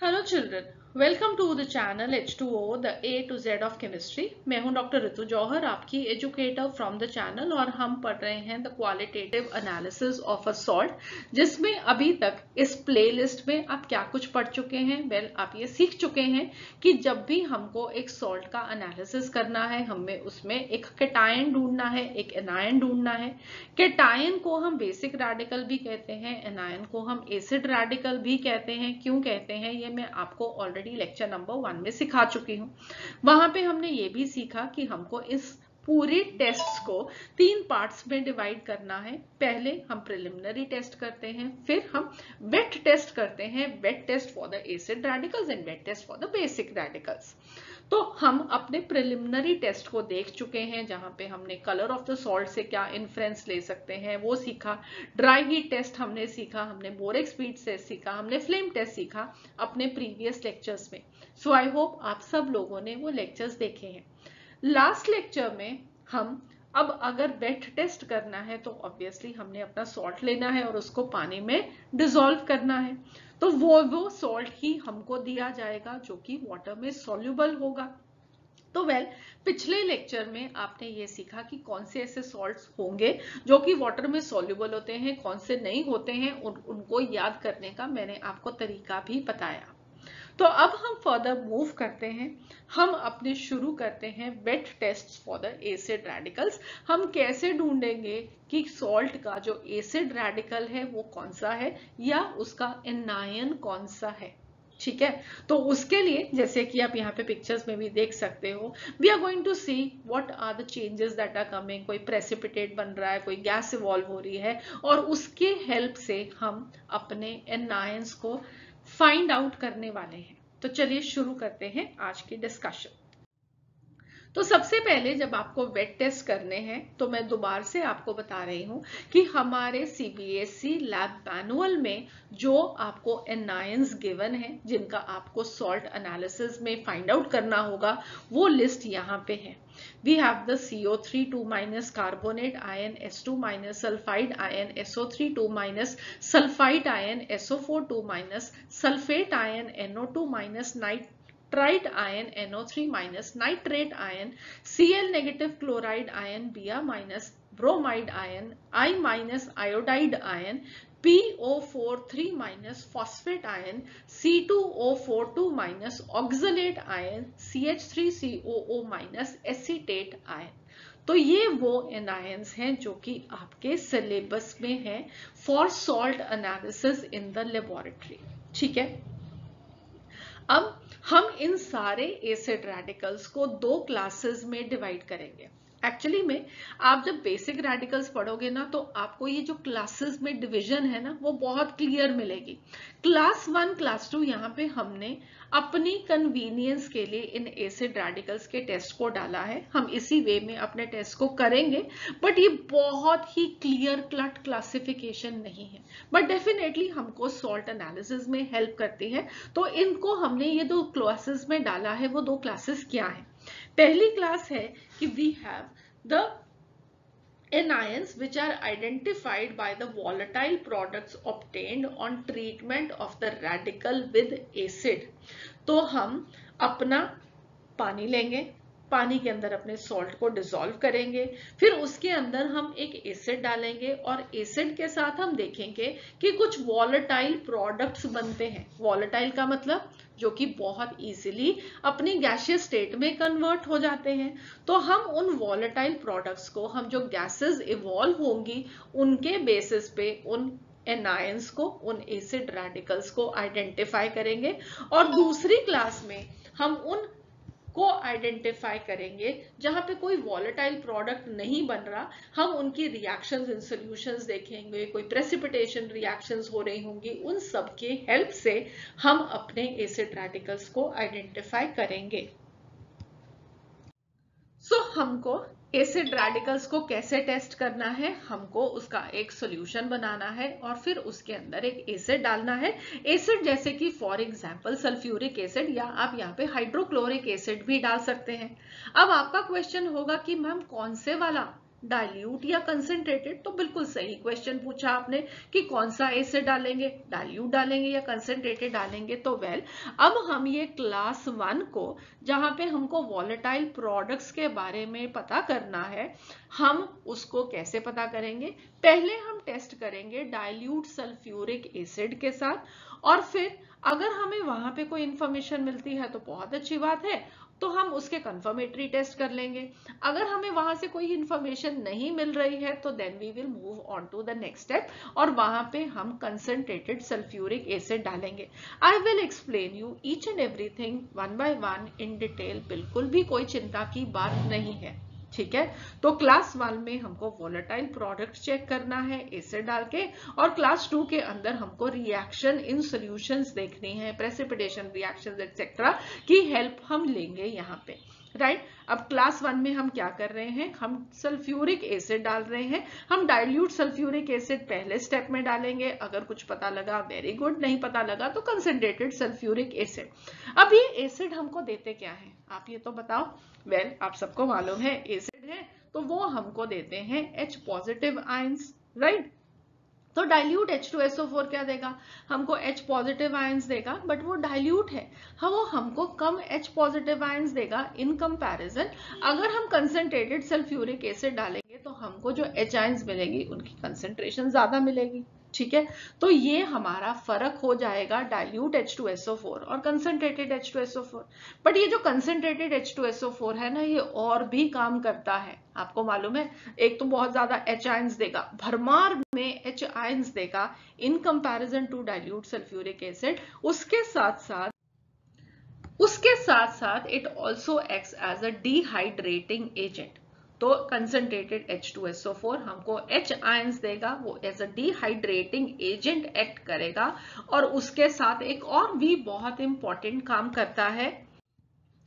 Hello children, welcome to the channel H2O the A to Z of chemistry. मैं हूं doctor ऋतु जौहर, आपकी educator from the channel, और हम पढ़ रहे हैं the qualitative analysis of a salt, जिसमें अभी तक इस प्लेलिस्ट में आप क्या कुछ पढ़ चुके हैं। आप ये सीख चुके हैं कि जब भी हमको एक सॉल्ट का एनालिसिस करना है, हमें उसमें एक केटायन ढूंढना है, एक एनायन ढूंढना है। केटायन को हम बेसिक रेडिकल भी कहते हैं, एनायन को हम एसिड रेडिकल भी कहते हैं। क्यों कहते हैं ये मैं आपको ऑलरेडी लेक्चर नंबर 1 में सिखा चुकी हूँ। वहां पे हमने ये भी सीखा कि हमको इस पूरे टेस्ट को 3 पार्ट्स में डिवाइड करना है। पहले हम प्रिलिमिनरी टेस्ट करते हैं, फिर हम वेट टेस्ट करते हैं, wet test for the acid radicals and wet test for the basic radicals. तो हम अपने प्रिलिमिनरी टेस्ट को देख चुके हैं, जहां पे हमने कलर ऑफ द सॉल्ट से क्या इन्फ्लुएंस ले सकते हैं वो सीखा। ड्राई हीट टेस्ट हमने सीखा, हमने बोरेक स्पीड टेस्ट सीखा, हमने फ्लेम टेस्ट सीखा अपने प्रीवियस लेक्चर्स में। सो आई होप आप सब लोगों ने वो लेक्चर्स देखे हैं। लास्ट लेक्चर में हम अब अगर वेट टेस्ट करना है तो ऑब्वियसली हमने अपना सॉल्ट लेना है और उसको पानी में डिसॉल्व करना है। तो वो सॉल्ट ही हमको दिया जाएगा जो कि वाटर में सॉल्युबल होगा। तो पिछले लेक्चर में आपने ये सीखा कि कौन से ऐसे सॉल्ट्स होंगे जो कि वाटर में सॉल्युबल होते हैं, कौन से नहीं होते हैं, उनको याद करने का मैंने आपको तरीका भी बताया। तो अब हम फर्दर मूव करते हैं। हम अपने शुरू करते हैं wet test for the acid radicals. हम कैसे ढूंढेंगे कि सॉल्ट का जो एसिड रेडिकल है वो कौन सा है या उसका एनायन कौन सा है। ठीक है, तो उसके लिए जैसे कि आप यहाँ पे पिक्चर्स में भी देख सकते हो, we are going to see what are the changes that are coming. कोई प्रेसिपिटेट बन रहा है, कोई गैस इवॉल्व हो रही है, और उसके हेल्प से हम अपने एनायंस को फाइंड आउट करने वाले हैं। तो चलिए शुरू करते हैं आज की डिस्कशन। तो सबसे पहले जब आपको वेट टेस्ट करने हैं तो मैं दोबारा से आपको बता रही हूं कि हमारे सीबीएसई लैब मैनुअल में जो आपको एनायंस गिवन है जिनका आपको सॉल्ट एनालिसिस में फाइंड आउट करना होगा, वो लिस्ट यहाँ पे है। We have the CO3 2- carbonate ion, S2- sulfide ion, SO3 2- sulfite ion, SO4 2- sulfate ion, NO2- nitrite ion, NO3- nitrate ion, Cl- chloride ion, Br- bromide ion, I- iodide ion, PO4 3- phosphate ion, C2O4 2- oxalate ion, CH3COO- acetate ion। तो ये वो anions हैं जो कि आपके syllabus में है for salt analysis in the laboratory. ठीक है, अब हम इन सारे एसिड रेडिकल्स को 2 क्लासेस में डिवाइड करेंगे। एक्चुअली में आप जब बेसिक रेडिकल्स पढ़ोगे ना तो आपको ये जो क्लासेस में डिवीजन है ना वो बहुत क्लियर मिलेगी। क्लास 1 क्लास 2 यहाँ पे हमने अपनी कन्वीनियंस के लिए इन एसिड रेडिकल्स के टेस्ट को डाला है। हम इसी वे में अपने टेस्ट को करेंगे, बट ये बहुत ही क्लियर कट क्लासिफिकेशन नहीं है, बट डेफिनेटली हमको सॉल्ट एनालिसिस में हेल्प करती है। तो इनको हमने ये 2 क्लासेस में डाला है। वो 2 क्लासेस क्या है? पहली क्लास है कि we have the anions which are identified by the volatile products obtained on treatment of the radical with acid। तो हम अपना पानी लेंगे, पानी के अंदर अपने सॉल्ट को डिसॉल्व करेंगे, फिर उसके अंदर हम एक एसिड डालेंगे और एसिड के साथ हम देखेंगे कि कुछ वॉलेटाइल प्रोडक्ट्स बनते हैं। वॉलेटाइल का मतलब जो कि बहुत इजीली अपनी गैसियस स्टेट में कन्वर्ट हो जाते हैं। तो हम उन वॉलेटाइल प्रोडक्ट्स को, हम जो गैसेस इवॉल्व होंगी उनके बेसिस पे उन एनायंस को, उन एसिड रेडिकल्स को आइडेंटिफाई करेंगे। और दूसरी क्लास में हम उन को आइडेंटिफाई करेंगे जहां पे कोई वॉलेटाइल प्रोडक्ट नहीं बन रहा। हम उनकी रिएक्शंस इन सॉल्यूशंस देखेंगे, कोई प्रेसिपिटेशन रिएक्शंस हो रही होंगी, उन सब के हेल्प से हम अपने एसिड रेडिकल्स को आइडेंटिफाई करेंगे। हमको एसिड रेडिकल्स को कैसे टेस्ट करना है? हमको उसका एक सॉल्यूशन बनाना है और फिर उसके अंदर एक एसिड डालना है। एसिड जैसे कि फॉर एग्जांपल सल्फ्यूरिक एसिड, या आप यहाँ पे हाइड्रोक्लोरिक एसिड भी डाल सकते हैं। अब आपका क्वेश्चन होगा कि मैम कौन से वाला डाइल्यूट या कंसंट्रेटेड? तो बिल्कुल सही क्वेश्चन पूछा आपने कि कौन सा एसिड डालेंगे, डाइल्यूट डालेंगे या कंसंट्रेटेड डालेंगे। तो वेल, अब हम ये क्लास 1 को, जहां पे हमको वॉलेटाइल प्रोडक्ट्स के बारे में पता करना है, हम उसको कैसे पता करेंगे? पहले हम टेस्ट करेंगे डाइल्यूट सल्फ्यूरिक एसिड के साथ, और फिर अगर हमें वहां पे कोई इंफॉर्मेशन मिलती है तो बहुत अच्छी बात है, तो हम उसके कंफर्मेटरी टेस्ट कर लेंगे। अगर हमें वहां से कोई इंफॉर्मेशन नहीं मिल रही है तो then we will move on to the next step, और वहां पे हम कंसंट्रेटेड सल्फ्यूरिक एसिड डालेंगे। I will explain you each and everything one by one in detail, बिल्कुल भी कोई चिंता की बात नहीं है, ठीक है। तो क्लास 1 में हमको वोलेटाइल प्रोडक्ट चेक करना है एसिड डाल के, और क्लास 2 के अंदर हमको रिएक्शन इन सॉल्यूशंस देखनी है, प्रेसिपिटेशन रिएक्शंस एक्सेट्रा की हेल्प हम लेंगे यहाँ पे, राइट। अब क्लास 1 में हम क्या कर रहे हैं, हम सल्फ्यूरिक एसिड डाल रहे हैं। हम डाइल्यूट सल्फ्यूरिक एसिड पहले स्टेप में डालेंगे, अगर कुछ पता लगा वेरी गुड, नहीं पता लगा तो कंसंट्रेटेड सल्फ्यूरिक एसिड। अब ये एसिड हमको देते क्या है, आप ये तो बताओ। वेल, आप सबको मालूम है एसिड है तो वो हमको देते हैं H पॉजिटिव आयंस, राइट। तो डाइल्यूट H2SO4 क्या देगा, हमको H पॉजिटिव आयंस देगा, बट वो डाइल्यूट है, वो हमको कम H पॉजिटिव आयंस देगा इन कंपैरिजन। अगर हम कंसंट्रेटेड सल्फ्यूरिक एसिड डालेंगे तो हमको जो H आयंस मिलेगी उनकी कंसंट्रेशन ज्यादा मिलेगी, ठीक है। तो ये हमारा फर्क हो जाएगा डाइल्यूट H2SO4 और कंसंट्रेटेड H2SO4। बट ये जो कंसंट्रेटेड H2SO4 है ना, ये और भी काम करता है, आपको मालूम है। एक तो बहुत ज्यादा H आयंस देगा, भरमार में H आयंस देगा in comparison to dilute sulphuric acid. उसके साथ साथ it also acts as a dehydrating agent. तो कंसंट्रेटेड H2SO4 हमको H आयंस देगा, वो as a dehydrating agent act करेगा, और उसके साथ एक और भी बहुत इंपॉर्टेंट काम करता है,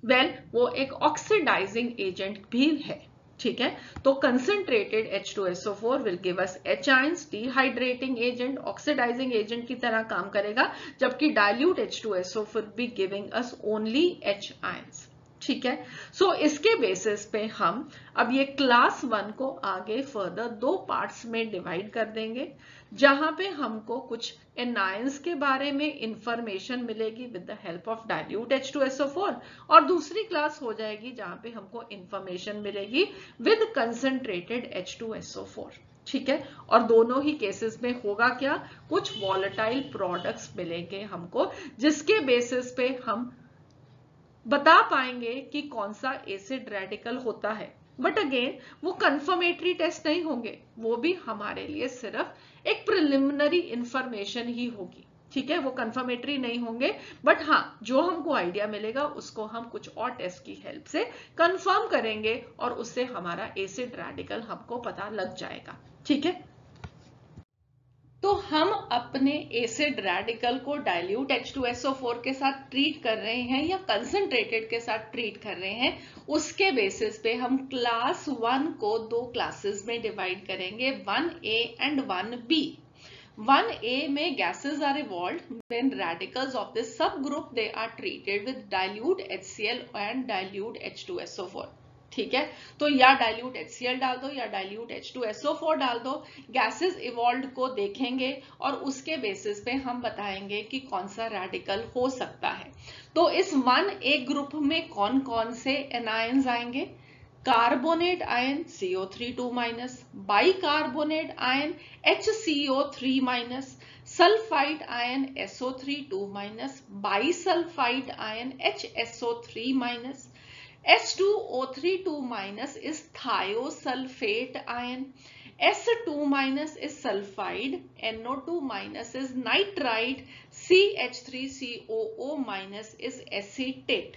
वेल, वो एक ऑक्सीडाइजिंग एजेंट भी है, ठीक है। तो concentrated H2SO4 will give us H ions, dehydrating agent, oxidising agent की तरह काम करेगा, जबकि डाइल्यूट H2SO4 भी giving us only H ions, ठीक है। सो इसके बेसिस पे हम अब ये क्लास 1 को आगे फर्दर 2 पार्ट्स में डिवाइड कर देंगे, जहां पे हमको कुछ एनायंस के बारे में इंफॉर्मेशन मिलेगी with the help of dilute H2SO4, और दूसरी क्लास हो जाएगी जहां पे हमको इंफॉर्मेशन मिलेगी विद कंसंट्रेटेड H2SO4, ठीक है। और दोनों ही केसेस में होगा क्या, कुछ वॉलेटाइल प्रोडक्ट्स मिलेंगे हमको, जिसके बेसिस पे हम बता पाएंगे कि कौन सा एसिड रेडिकल होता है। बट अगेन वो कंफर्मेटरी टेस्ट नहीं होंगे, वो भी हमारे लिए सिर्फ एक प्रिलिमिनरी इंफॉर्मेशन ही होगी, ठीक है। वो कंफर्मेटरी नहीं होंगे, बट हाँ, जो हमको आइडिया मिलेगा उसको हम कुछ और टेस्ट की हेल्प से कंफर्म करेंगे, और उससे हमारा एसिड रेडिकल हमको पता लग जाएगा, ठीक है। तो हम अपने एसिड रेडिकल को डाइल्यूट H2SO4 के साथ ट्रीट कर रहे हैं या कंसंट्रेटेड के साथ ट्रीट कर रहे हैं, उसके बेसिस पे हम क्लास 1 को 2 क्लासेस में डिवाइड करेंगे, 1A एंड 1B। 1A में gases are evolved when radicals of this subgroup they are treated with dilute HCl and dilute H2SO4, ठीक है। तो या डाइल्यूट HCl डाल दो या डाइल्यूट H2SO4 डाल दो, गैसेस इवॉल्व को देखेंगे और उसके बेसिस पे हम बताएंगे कि कौन सा रेडिकल हो सकता है। तो इस 1A ग्रुप में कौन कौन से एनायंस आएंगे, carbonate ion CO3 2-, bicarbonate ion HCO3-, sulphide ion SO3 2-, bisulphide ion HSO3-, S2O3 2- is thiosulfate ion, S2- is sulfide, NO2- is nitrite, CH3COO- is acetate,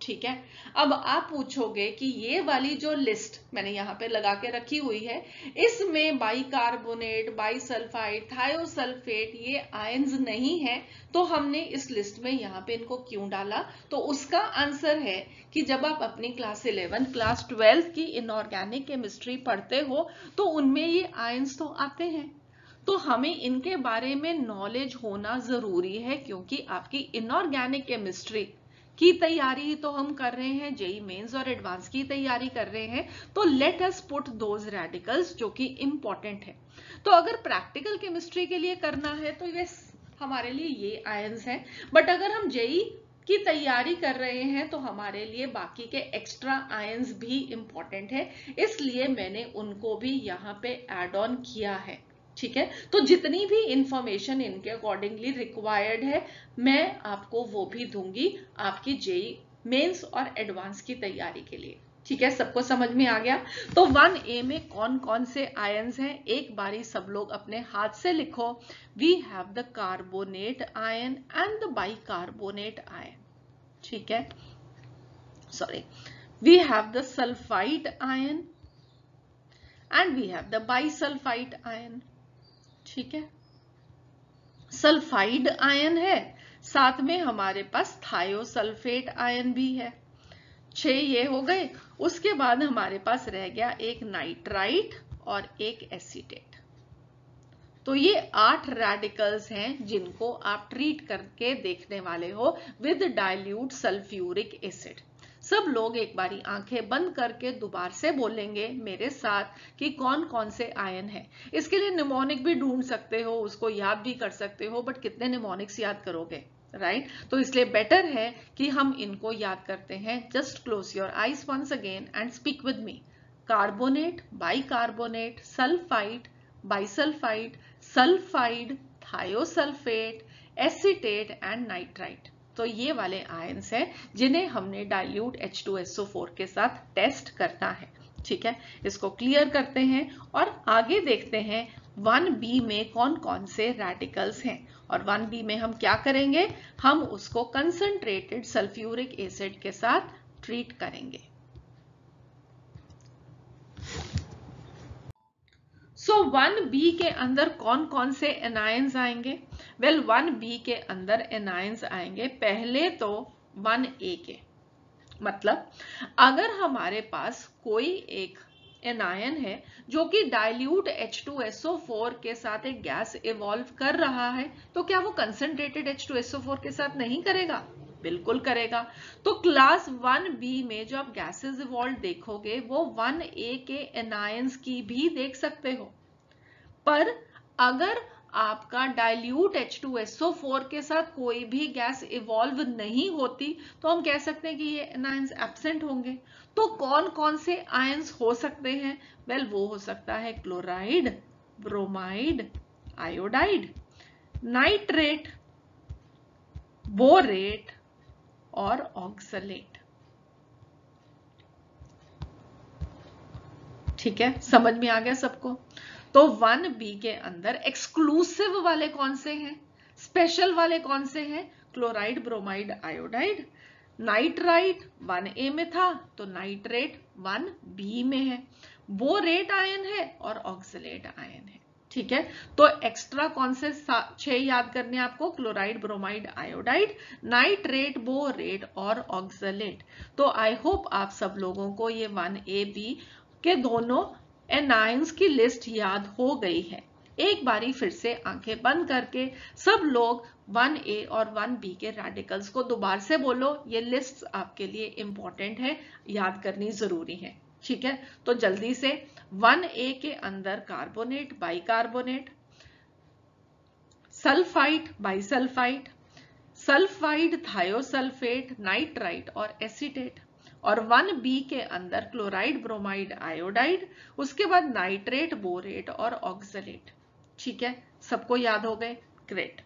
ठीक है। अब आप पूछोगे कि ये वाली जो लिस्ट मैंने यहाँ पे लगा के रखी हुई है, इसमें बाइकार्बोनेट, बाइसल्फाइड, थायोसल्फेट ये आयंस नहीं है, तो हमने इस लिस्ट में यहाँ पे इनको क्यों डाला? तो उसका आंसर है कि जब आप अपनी क्लास 11, क्लास 12 की इनऑर्गेनिक केमिस्ट्री पढ़ते हो तो उनमें ये आयंस तो आते हैं, तो हमें इनके बारे में नॉलेज होना जरूरी है, क्योंकि आपकी इनऑर्गेनिक केमिस्ट्री की तैयारी तो हम कर रहे हैं, जेई मेंस और एडवांस की तैयारी कर रहे हैं, तो let us put those radicals जो कि इंपॉर्टेंट है। तो अगर प्रैक्टिकल केमिस्ट्री के लिए करना है तो ये हमारे लिए ये आयंस हैं, बट अगर हम जेई की तैयारी कर रहे हैं तो हमारे लिए बाकी के एक्स्ट्रा आयंस भी इंपॉर्टेंट है, इसलिए मैंने उनको भी यहाँ पे ऐड ऑन किया है। ठीक है, तो जितनी भी इंफॉर्मेशन इनके अकॉर्डिंगली रिक्वायर्ड है मैं आपको वो भी दूंगी आपकी जेई मेंस और एडवांस की तैयारी के लिए। ठीक है, सबको समझ में आ गया। तो 1A में कौन कौन से आयंस हैं एक बारी सब लोग अपने हाथ से लिखो। We have the carbonate ion and the bicarbonate ion. ठीक है, sorry, we have the sulphide ion and we have the bisulphide ion. ठीक है, सल्फाइड आयन है, साथ में हमारे पास थायोसल्फेट आयन भी है। 6 ये हो गए। उसके बाद हमारे पास रह गया एक नाइट्राइट और एक एसीटेट। तो ये 8 रेडिकल्स हैं जिनको आप ट्रीट करके देखने वाले हो विद डाइल्यूट सल्फ्यूरिक एसिड। सब लोग एक बारी आंखें बंद करके दोबारा से बोलेंगे मेरे साथ कि कौन कौन से आयन है। इसके लिए निमोनिक भी ढूंढ सकते हो, उसको याद भी कर सकते हो, बट कितने निमोनिक्स याद करोगे, राइट? तो इसलिए बेटर है कि हम इनको याद करते हैं। Just close your eyes once again and speak with me. Carbonate, bicarbonate, sulphide, bisulphide, sulphide, thiosulphate, acetate and nitrite. तो ये वाले आयंस हैं जिन्हें हमने डाइल्यूट H2SO4 के साथ टेस्ट करना है। ठीक है, इसको क्लियर करते हैं और आगे देखते हैं 1B में कौन कौन से रेडिकल्स हैं। और 1B में हम क्या करेंगे, हम उसको कंसंट्रेटेड सल्फ्यूरिक एसिड के साथ ट्रीट करेंगे। सो 1B के अंदर कौन कौन से एनायंस आएंगे? वेल 1B के अंदर एनायंस आएंगे पहले तो 1A के। मतलब अगर हमारे पास कोई एक एनायन है जो कि डाइल्यूट H2SO4 के साथ एक गैस इवॉल्व कर रहा है, तो क्या वो कंसंट्रेटेड H2SO4 के साथ नहीं करेगा? बिल्कुल करेगा। तो क्लास 1B में जो आप गैसेस इवॉल्व देखोगे वो 1A के एनायंस की भी देख सकते हो। पर अगर आपका डाइल्यूट H2SO4 के साथ कोई भी गैस इवॉल्व नहीं होती तो हम कह सकते हैं कि ये एनायंस एब्सेंट होंगे। तो कौन कौन से आयंस हो सकते हैं? वेल वो हो सकता है chloride, bromide, iodide, nitrate, borate और ऑक्सलेट। ठीक है, समझ में आ गया सबको? तो 1B के अंदर एक्सक्लूसिव वाले कौन से हैं, स्पेशल वाले कौन से हैं? Chloride, bromide, iodide. Nitrite 1A में था तो नाइट्रेट 1B में है। बोरेट आयन है और ऑक्सलेट आयन है। ठीक है, तो एक्स्ट्रा कौन से 6 याद करने आपको? Chloride, bromide, iodide, nitrate, borate और ऑक्सलेट। तो आई होप आप सब लोगों को ये 1AB के दोनों एनायंस की लिस्ट याद हो गई है। एक बारी फिर से आंखें बंद करके सब लोग 1A और 1B के रेडिकल्स को दोबारा से बोलो। ये लिस्ट आपके लिए इंपॉर्टेंट है, याद करनी जरूरी है। ठीक है, तो जल्दी से 1A के अंदर carbonate, bicarbonate, sulphide, bisulphide, sulphide, thiosulphate, nitrite और एसीटेट। और 1B के अंदर क्लोराइड, ब्रोमाइड, आयोडाइड, उसके बाद नाइट्रेट, बोरेट और ऑक्सलेट। ठीक है, सबको याद हो गए? ग्रेट।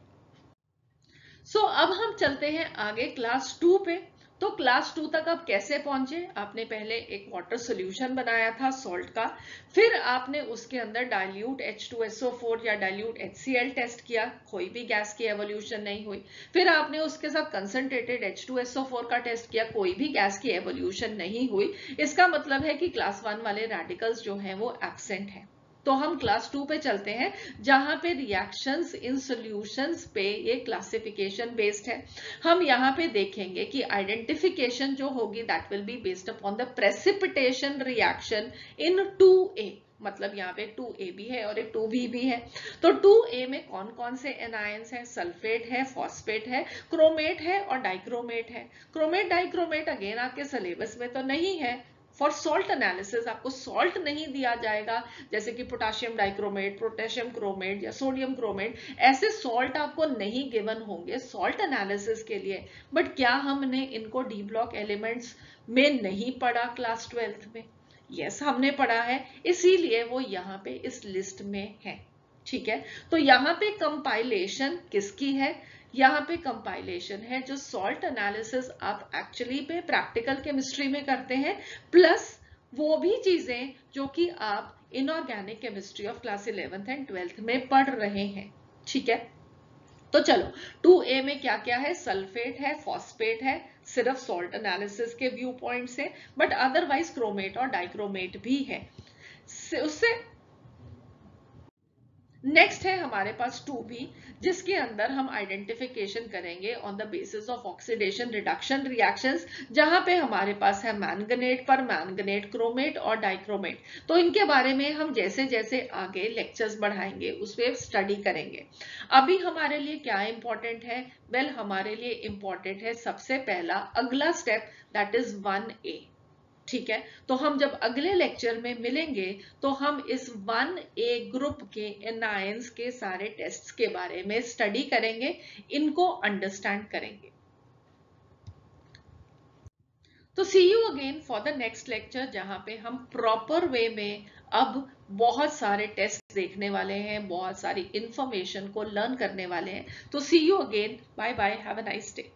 सो अब हम चलते हैं आगे क्लास 2 पे। तो क्लास 2 तक आप कैसे पहुंचे? आपने पहले एक वाटर सॉल्यूशन बनाया था सॉल्ट का, फिर आपने उसके अंदर डाइल्यूट H2SO4 या डाइल्यूट HCl टेस्ट किया, कोई भी गैस की एवोल्यूशन नहीं हुई। फिर आपने उसके साथ कंसंट्रेटेड H2SO4 का टेस्ट किया, कोई भी गैस की एवोल्यूशन नहीं हुई। इसका मतलब है कि क्लास 1 वाले रेडिकल्स जो हैं वो एब्सेंट हैं। तो हम क्लास 2 पे चलते हैं जहां पे रिएक्शंस इन सॉल्यूशंस पे ये क्लासिफिकेशन बेस्ड है। हम यहाँ पे देखेंगे कि आइडेंटिफिकेशन जो होगी that will be based upon the precipitation reaction in 2A। मतलब यहाँ पे 2A भी है और एक 2B भी है। तो 2A में कौन कौन से एनायंस हैं? सल्फेट है, फॉस्फेट है, क्रोमेट है और डाइक्रोमेट है। क्रोमेट डाइक्रोमेट अगेन आपके सिलेबस में तो नहीं है। फॉर सॉल्ट एनालिसिस आपको सॉल्ट नहीं दिया जाएगा, जैसे कि पोटेशियम डाइक्रोमेट, पोटेशियम क्रोमेट या सोडियम क्रोमेट, ऐसे सॉल्ट आपको नहीं गिवन होंगे सॉल्ट एनालिसिस के लिए। बट क्या हमने इनको डी ब्लॉक एलिमेंट्स में नहीं पढ़ा क्लास 12th में? यस, हमने पढ़ा है, इसीलिए वो यहाँ पे इस लिस्ट में है। ठीक है, तो यहाँ पे कंपाइलेशन किसकी है? यहाँ पे कंपाइलेशन है जो सॉल्ट एनालिसिस आप एक्चुअली पे प्रैक्टिकल केमिस्ट्री में करते हैं, प्लस वो भी चीजें जो कि आप inorganic chemistry of class 11th and 12th में पढ़ रहे हैं। ठीक है, तो चलो 2A में क्या क्या है? सल्फेट है, फॉस्फेट है, सिर्फ सॉल्ट एनालिसिस के व्यू पॉइंट से, बट अदरवाइज क्रोमेट और डाइक्रोमेट भी है। उससे नेक्स्ट है हमारे पास 2B, जिसके अंदर हम आइडेंटिफिकेशन करेंगे on the basis of oxidation reduction reactions, जहां पे हमारे पास है मैंगनेट पर मैंगनेट, क्रोमेट और डाइक्रोमेट। तो इनके बारे में हम जैसे जैसे आगे लेक्चर्स बढ़ाएंगे उस पर स्टडी करेंगे। अभी हमारे लिए क्या इंपॉर्टेंट है? वेल, हमारे लिए इंपॉर्टेंट है सबसे पहला अगला स्टेप, दैट इज 1A। ठीक है, तो हम जब अगले लेक्चर में मिलेंगे तो हम इस 1A ग्रुप के एनायंस के सारे टेस्ट्स के बारे में स्टडी करेंगे, इनको अंडरस्टैंड करेंगे। तो see you again for the next lecture, जहां पे हम प्रॉपर वे में अब बहुत सारे टेस्ट देखने वाले हैं, बहुत सारी इंफॉर्मेशन को लर्न करने वाले हैं। तो see you again, bye bye, have a nice day.